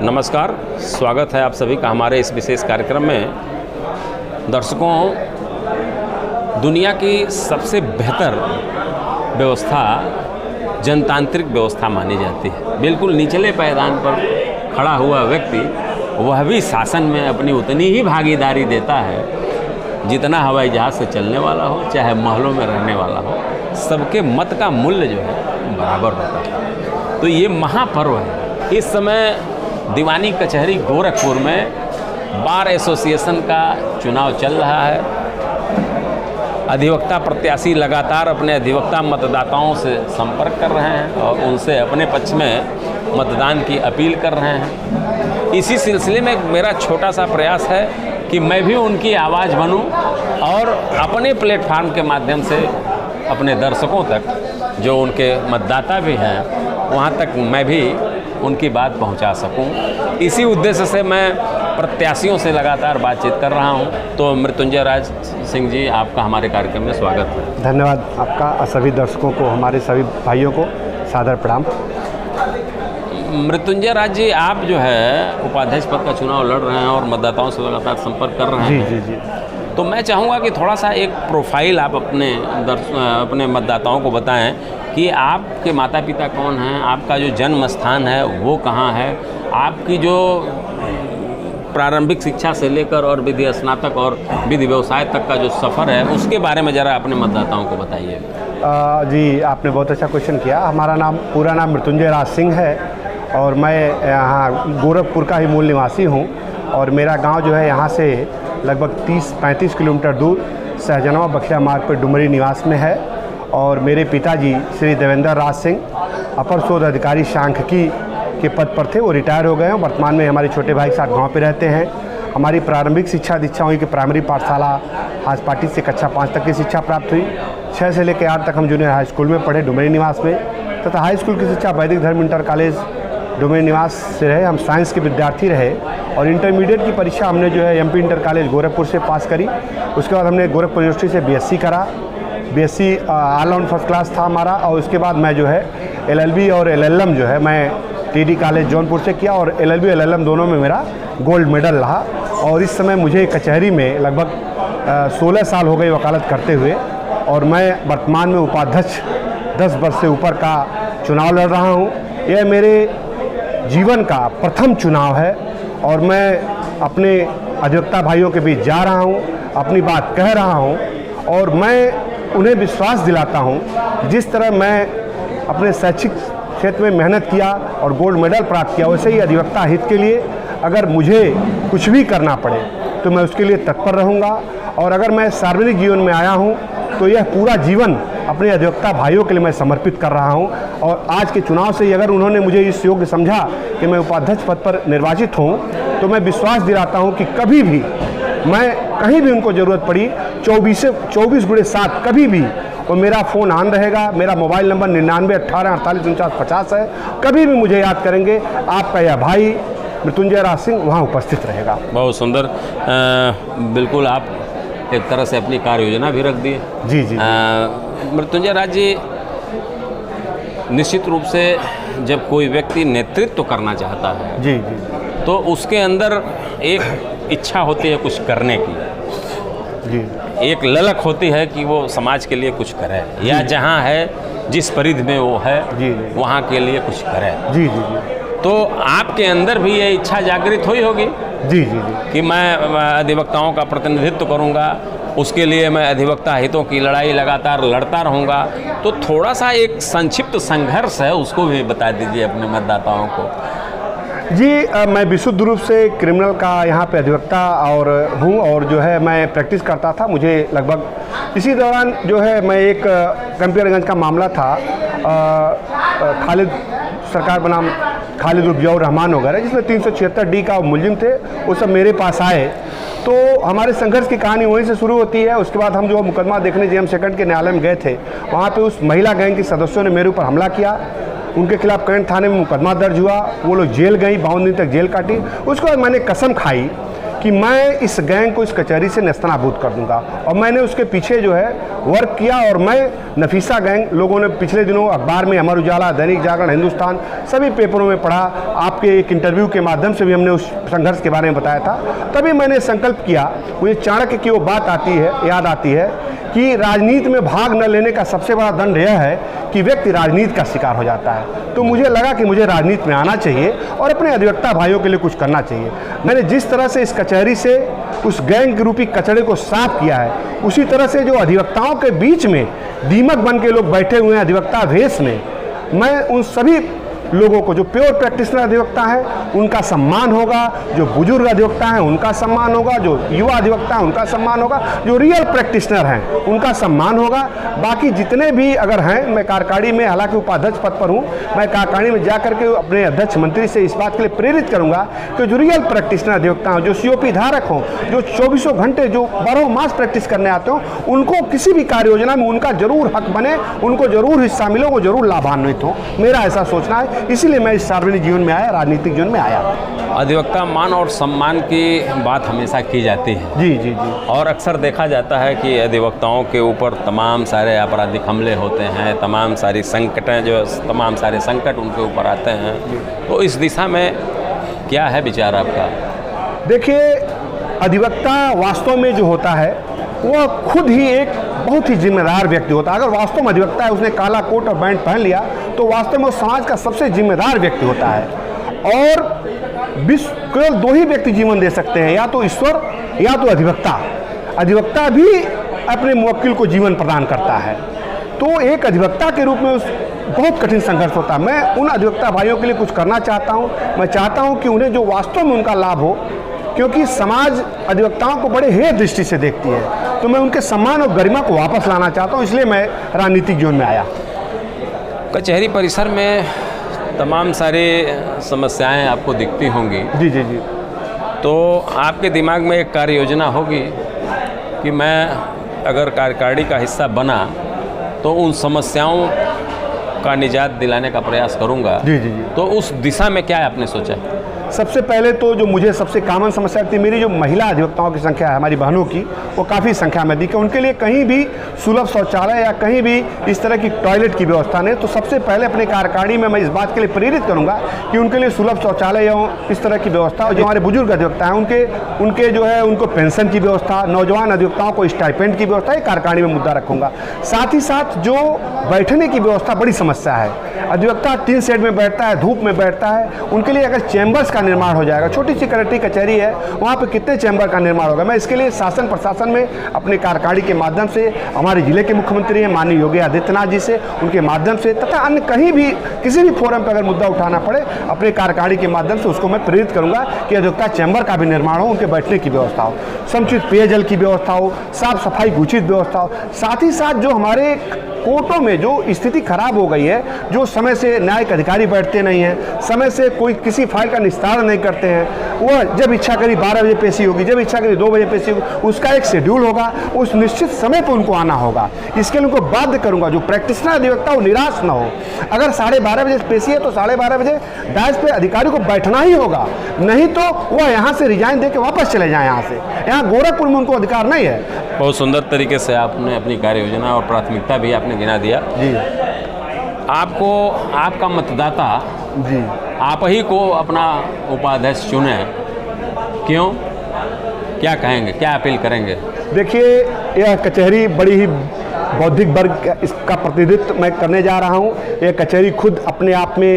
नमस्कार, स्वागत है आप सभी का हमारे इस विशेष कार्यक्रम में। दर्शकों, दुनिया की सबसे बेहतर व्यवस्था जनतांत्रिक व्यवस्था मानी जाती है। बिल्कुल निचले पायदान पर खड़ा हुआ व्यक्ति वह भी शासन में अपनी उतनी ही भागीदारी देता है जितना हवाई जहाज़ से चलने वाला हो, चाहे महलों में रहने वाला हो। सबके मत का मूल्य जो है बराबर होता है। तो ये महापर्व है। इस समय दीवानी कचहरी गोरखपुर में बार एसोसिएशन का चुनाव चल रहा है। अधिवक्ता प्रत्याशी लगातार अपने अधिवक्ता मतदाताओं से संपर्क कर रहे हैं और उनसे अपने पक्ष में मतदान की अपील कर रहे हैं। इसी सिलसिले में मेरा छोटा सा प्रयास है कि मैं भी उनकी आवाज़ बनूं और अपने प्लेटफार्म के माध्यम से अपने दर्शकों तक, जो उनके मतदाता भी हैं, वहाँ तक मैं भी उनकी बात पहुंचा सकूं। इसी उद्देश्य से मैं प्रत्याशियों से लगातार बातचीत कर रहा हूं। तो मृत्युंजय राज सिंह जी, आपका हमारे कार्यक्रम में स्वागत है। धन्यवाद आपका और सभी दर्शकों को, हमारे सभी भाइयों को सादर प्रणाम। मृत्युंजय राज जी, आप जो है उपाध्यक्ष पद का चुनाव लड़ रहे हैं और मतदाताओं से लगातार संपर्क कर रहे हैं। जी जी जी। तो मैं चाहूँगा कि थोड़ा सा एक प्रोफाइल आप अपने मतदाताओं को बताएं कि आपके माता पिता कौन हैं, आपका जो जन्म स्थान है वो कहाँ है, आपकी जो प्रारंभिक शिक्षा से लेकर और विधि स्नातक और विधि व्यवसाय तक का जो सफ़र है उसके बारे में ज़रा अपने मतदाताओं को बताइए। जी, आपने बहुत अच्छा क्वेश्चन किया। हमारा पूरा नाम मृत्युंजय राज सिंह है और मैं यहाँ गोरखपुर का ही मूल निवासी हूँ। और मेरा गांव जो है यहाँ से लगभग 30-35 किलोमीटर दूर सहजनवा बखिया मार्ग पर डुमरी निवास में है। और मेरे पिताजी श्री देवेंद्र राज सिंह अपर शोध अधिकारी सांख्यिकी के पद पर थे, वो रिटायर हो गए हैं। वर्तमान में हमारे छोटे भाई के साथ गाँव पे रहते हैं। हमारी प्रारंभिक शिक्षा दीक्षा हुई कि प्राइमरी पाठशाला हाज पाटी से कक्षा 5 तक की शिक्षा प्राप्त हुई। 6 से लेकर 8 तक हम जूनियर हाई स्कूल में पढ़े डुमरी निवास में, तथा हाई स्कूल की शिक्षा वैदिक धर्म इंटर कॉलेज डुमरी निवास से रहे। हम साइंस के विद्यार्थी रहे और इंटरमीडिएट की परीक्षा हमने जो है एमपी इंटर कॉलेज गोरखपुर से पास करी। उसके बाद हमने गोरखपुर यूनिवर्सिटी से बीएससी करा। BSc all round first class था हमारा। और उसके बाद मैं जो है एलएलबी और एलएलएम जो है मैं टीडी कॉलेज जौनपुर से किया और एलएलबी एलएलएम दोनों में मेरा गोल्ड मेडल रहा। और इस समय मुझे कचहरी में लगभग 16 साल हो गए वकालत करते हुए, और मैं वर्तमान में उपाध्यक्ष 10 वर्ष से ऊपर का चुनाव लड़ रहा हूँ। यह मेरे जीवन का प्रथम चुनाव है और मैं अपने अधिवक्ता भाइयों के बीच जा रहा हूँ, अपनी बात कह रहा हूँ और मैं उन्हें विश्वास दिलाता हूँ जिस तरह मैं अपने शैक्षिक क्षेत्र में मेहनत किया और गोल्ड मेडल प्राप्त किया, वैसे ही अधिवक्ता हित के लिए अगर मुझे कुछ भी करना पड़े तो मैं उसके लिए तत्पर रहूँगा। और अगर मैं सार्वजनिक जीवन में आया हूँ तो यह पूरा जीवन अपने अधिवक्ता भाइयों के लिए मैं समर्पित कर रहा हूँ। और आज के चुनाव से अगर उन्होंने मुझे इस योग्य समझा कि मैं उपाध्यक्ष पद पर निर्वाचित हूँ, तो मैं विश्वास दिलाता हूँ कि कभी भी मैं कहीं भी उनको ज़रूरत पड़ी 24/7 कभी भी वो मेरा फ़ोन ऑन रहेगा। मेरा मोबाइल नंबर 99 18 48 49 50 है। कभी भी मुझे याद करेंगे, आपका यह भाई मृत्युंजय राज सिंह वहाँ उपस्थित रहेगा। बहुत सुंदर। बिल्कुल, आप एक तरह से अपनी कार्य योजना भी रख दिए। जी जी। मृत्युंजय राज जी, निश्चित रूप से जब कोई व्यक्ति नेतृत्व करना चाहता है जी जी तो उसके अंदर एक इच्छा होती है कुछ करने की, जी, एक ललक होती है कि वो समाज के लिए कुछ करे या जहाँ है जिस परिधि में वो है जी वहाँ के लिए कुछ करे। जी जी जी। तो आपके अंदर भी ये इच्छा जागृत हुई होगी जी जी जी कि मैं अधिवक्ताओं का प्रतिनिधित्व करूंगा, उसके लिए मैं अधिवक्ता हितों की लड़ाई लगातार लड़ता रहूंगा। तो थोड़ा सा एक संक्षिप्त संघर्ष है, उसको भी बता दीजिए अपने मतदाताओं को। जी, मैं विशुद्ध रूप से क्रिमिनल का यहाँ पे अधिवक्ता और हूँ और जो है मैं प्रैक्टिस करता था। मुझे लगभग इसी दौरान जो है मैं एक कंपियरगंज का मामला था, खालिद सरकार बनाम खालिद उर्फ रहमान वगैरह, जिसमें 376D का मुलजिम थे, वो सब मेरे पास आए। तो हमारे संघर्ष की कहानी वहीं से शुरू होती है। उसके बाद हम जो मुकदमा देखने जेएम सेकंड के न्यायालय में गए थे, वहाँ पे उस महिला गैंग के सदस्यों ने मेरे ऊपर हमला किया। उनके खिलाफ करंट थाने में मुकदमा दर्ज हुआ। वो लोग जेल गई, 52 दिन तक जेल काटी। उसके बाद मैंने कसम खाई कि मैं इस गैंग को इस कचहरी से नेस्तनाबूद कर दूंगा। और मैंने उसके पीछे जो है वर्क किया और मैं नफीसा गैंग, लोगों ने पिछले दिनों अखबार में अमर उजाला, दैनिक जागरण, हिंदुस्तान सभी पेपरों में पढ़ा, आपके एक इंटरव्यू के माध्यम से भी हमने उस संघर्ष के बारे में बताया था। तभी मैंने संकल्प किया, मुझे चाणक्य की वो बात याद आती है कि राजनीति में भाग न लेने का सबसे बड़ा दंड यह है कि व्यक्ति राजनीति का शिकार हो जाता है। तो मुझे लगा कि मुझे राजनीति में आना चाहिए और अपने अधिवक्ता भाइयों के लिए कुछ करना चाहिए। मैंने जिस तरह से इस कचहरी से उस गैंग रूपी कचड़े को साफ किया है, उसी तरह से जो अधिवक्ताओं के बीच में दीमक बन के लोग बैठे हुए हैं अधिवक्ता वेश में, मैं उन सभी लोगों को, जो प्योर प्रैक्टिशनर अधिवक्ता हैं उनका सम्मान होगा, जो बुजुर्ग अधिवक्ता हैं उनका सम्मान होगा, जो युवा अधिवक्ता हैं उनका सम्मान होगा, जो रियल प्रैक्टिशनर हैं उनका सम्मान होगा। बाकी जितने भी अगर हैं, मैं कार्यकारिणी में हालांकि उपाध्यक्ष पद पर हूँ, मैं कार्यकारिणी में जाकर के अपने अध्यक्ष मंत्री से इस बात के लिए प्रेरित करूँगा कि जो रियल प्रैक्टिशनर अधिवक्ता हों, जो COP धारक हों, जो 24 घंटे जो 12 मास प्रैक्टिस करने आते हों, उनको किसी भी कार्य योजना में उनका जरूर हक बने, उनको जरूर हिस्सा मिले, वो जरूर लाभान्वित हो। मेरा ऐसा सोचना है, इसीलिए मैं इस सार्वजनिक जीवन में आया, राजनीतिक जीवन में आया। अधिवक्ता मान और सम्मान की बात हमेशा की जाती है। जी जी जी। और अक्सर देखा जाता है कि अधिवक्ताओं के ऊपर तमाम सारे आपराधिक हमले होते हैं, तमाम सारे संकट उनके ऊपर आते हैं। तो इस दिशा में क्या है विचार आपका? देखिए, अधिवक्ता वास्तव में जो होता है वह खुद ही एक बहुत ही जिम्मेदार व्यक्ति होता है। अगर वास्तव में अधिवक्ता है, उसने काला कोट और पैंट पहन लिया, तो वास्तव में वो समाज का सबसे जिम्मेदार व्यक्ति होता है। और केवल 2 ही व्यक्ति जीवन दे सकते हैं, या तो ईश्वर या तो अधिवक्ता। अधिवक्ता भी अपने मुवक्किल को जीवन प्रदान करता है। तो एक अधिवक्ता के रूप में बहुत कठिन संघर्ष होता है। मैं उन अधिवक्ता भाइयों के लिए कुछ करना चाहता हूँ। मैं चाहता हूँ कि उन्हें जो वास्तव में उनका लाभ हो, क्योंकि समाज अधिवक्ताओं को बड़े हेय दृष्टि से देखती है। तो मैं उनके सम्मान और गरिमा को वापस लाना चाहता हूँ, इसलिए मैं राजनीतिक जीवन में आया। कचहरी परिसर में तमाम सारी समस्याएं आपको दिखती होंगी। जी जी जी। तो आपके दिमाग में एक कार्य योजना होगी कि मैं अगर कार्यकारिणी का हिस्सा बना तो उन समस्याओं का निजात दिलाने का प्रयास करूंगा। जी जी जी। तो उस दिशा में क्या आपने सोचा? सबसे पहले तो जो मुझे सबसे कॉमन समस्या थी, मेरी जो महिला अधिवक्ताओं की संख्या है, हमारी बहनों की, वो काफ़ी संख्या में दिखी। उनके लिए कहीं भी सुलभ शौचालय या कहीं भी इस तरह की टॉयलेट की व्यवस्था नहीं। तो सबसे पहले अपने कार्यकारिणी में मैं इस बात के लिए प्रेरित करूंगा कि उनके लिए सुलभ शौचालय या इस तरह की व्यवस्था, और जो हमारे बुजुर्ग अधिवक्ता हैं उनके जो है उनको पेंशन की व्यवस्था, नौजवान अधिवक्ताओं को स्टाइपेंड की व्यवस्था, ये कार्यकारिणी में मुद्दा रखूंगा। साथ ही साथ जो बैठने की व्यवस्था बड़ी समस्या है। अधिवक्ता टीन शेड में बैठता है, धूप में बैठता है। उनके लिए अगर चैम्बर्स का निर्माण हो जाएगा, छोटी सी कलेक्ट्री कचहरी है, वहाँ पे कितने चैम्बर का निर्माण होगा। मैं इसके लिए शासन प्रशासन में अपने कार्यकारिणी के माध्यम से, हमारे जिले के मुख्यमंत्री हैं माननीय योगी आदित्यनाथ जी से, उनके माध्यम से, तथा अन्य कहीं भी किसी भी फोरम पर अगर मुद्दा उठाना पड़े, अपने कार्यकारिणी के माध्यम से उसको मैं प्रेरित करूँगा कि अधिवक्ता चैम्बर का भी निर्माण हो, उनके बैठने की व्यवस्था हो, समुचित पेयजल की व्यवस्था हो, साफ सफाई की उचित व्यवस्था हो। साथ ही साथ जो हमारे कोर्टों में जो स्थिति खराब हो गई है, जो समय से न्यायिक अधिकारी बैठते नहीं हैं, समय से कोई किसी फाइल का निस्तारण नहीं करते हैं, वह जब इच्छा करी 12 बजे पेशी होगी, जब इच्छा करी 2 बजे पेशी होगी, उसका एक शेड्यूल होगा, उस निश्चित समय पर उनको आना होगा। इसके लिए उनको बाध्य करूंगा, जो प्रैक्टिशनर अधिवक्ता वो निराश ना हो। अगर 12:30 बजे पेशी है तो 12:30 बजे डायस पे अधिकारी को बैठना ही होगा, नहीं तो वह यहाँ से रिजाइन दे के वापस चले जाए। यहाँ से, यहाँ गोरखपुर में उनको अधिकार नहीं है। बहुत सुंदर तरीके से आपने अपनी कार्य योजना और प्राथमिकता भी आपने गिना दिया। जी। आपको आपका मतदाता जी आप ही को अपना उपाध्यक्ष चुने, क्यों? क्या कहेंगे, क्या अपील करेंगे? देखिए, यह कचहरी बड़ी ही बौद्धिक वर्ग इसका प्रतिनिधित्व मैं करने जा रहा हूँ। यह कचहरी खुद अपने आप में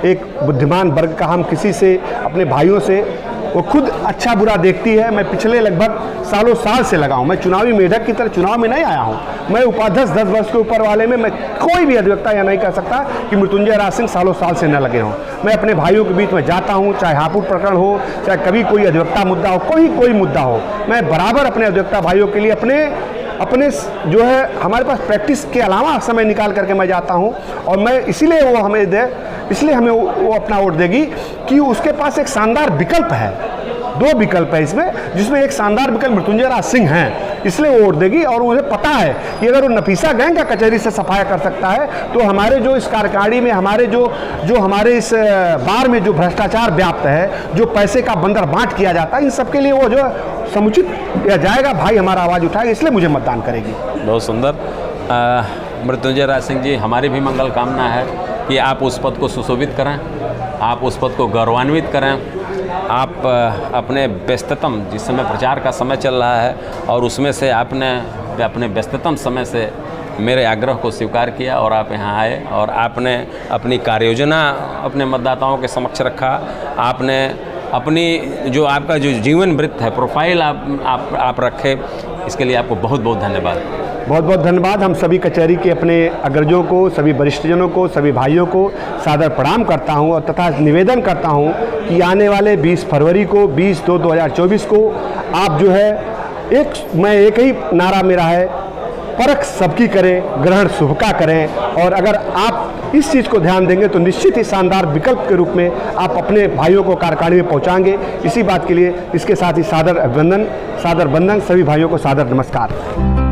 एक बुद्धिमान वर्ग का, हम किसी से अपने भाइयों से वो खुद अच्छा बुरा देखती है। मैं पिछले लगभग सालों साल से लगा हूँ। मैं चुनावी मेढक की तरह चुनाव में नहीं आया हूँ। मैं उपाध्यक्ष 10 वर्ष के ऊपर वाले में मैं कोई भी अधिवक्ता यह नहीं कह सकता कि मृत्युंजय राज सिंह सालों साल से न लगे हों। मैं अपने भाइयों के बीच में जाता हूँ, चाहे हापुड़ प्रकरण हो, चाहे कभी कोई अधिवक्ता मुद्दा हो, कोई मुद्दा हो, मैं बराबर अपने अधिवक्ता भाइयों के लिए अपने जो है हमारे पास प्रैक्टिस के अलावा समय निकाल करके मैं जाता हूँ। और मैं इसीलिए वो हमें इसलिए हमें वो अपना वोट देगी कि उसके पास एक शानदार विकल्प है। 2 विकल्प है इसमें, जिसमें एक शानदार विकल्प मृत्युंजय राज सिंह हैं। इसलिए वो वोट देगी। और उन्हें पता है कि अगर वो नफीसा गैंग का कचहरी से सफाया कर सकता है तो हमारे जो इस कार्यकारिणी में हमारे जो हमारे इस बार में जो भ्रष्टाचार व्याप्त है, जो पैसे का बंदर बांट किया जाता है, इन सब के लिए वो जो समुचित किया जाएगा। भाई हमारा आवाज़ उठाएगा, इसलिए मुझे मतदान करेगी। बहुत सुंदर। मृत्युंजय राज सिंह जी, हमारी भी मंगल कामना है कि आप उस पद को सुशोभित करें, आप उस पद को गौरवान्वित करें। आप अपने व्यस्ततम, जिस समय प्रचार का समय चल रहा है, और उसमें से आपने अपने व्यस्ततम समय से मेरे आग्रह को स्वीकार किया और आप यहाँ आए और आपने अपनी कार्ययोजना अपने मतदाताओं के समक्ष रखा। आपने अपनी जो आपका जो जीवन वृत्त है, प्रोफाइल आप रखे, इसके लिए आपको बहुत बहुत धन्यवाद। बहुत बहुत धन्यवाद। हम सभी कचहरी के अपने अग्रजों को, सभी वरिष्ठजनों को, सभी भाइयों को सादर प्रणाम करता हूं और तथा निवेदन करता हूं कि आने वाले 20 फरवरी को 20/2/2024 को आप जो है एक ही नारा मेरा है, परख सबकी करें, ग्रहण शुभ का करें। और अगर आप इस चीज़ को ध्यान देंगे तो निश्चित ही शानदार विकल्प के रूप में आप अपने भाइयों को कार्यकारिणी में पहुंचाएंगे। इसी बात के लिए इसके साथ ही सादर अभिनंदन, सादर वंदन, सभी भाइयों को सादर नमस्कार।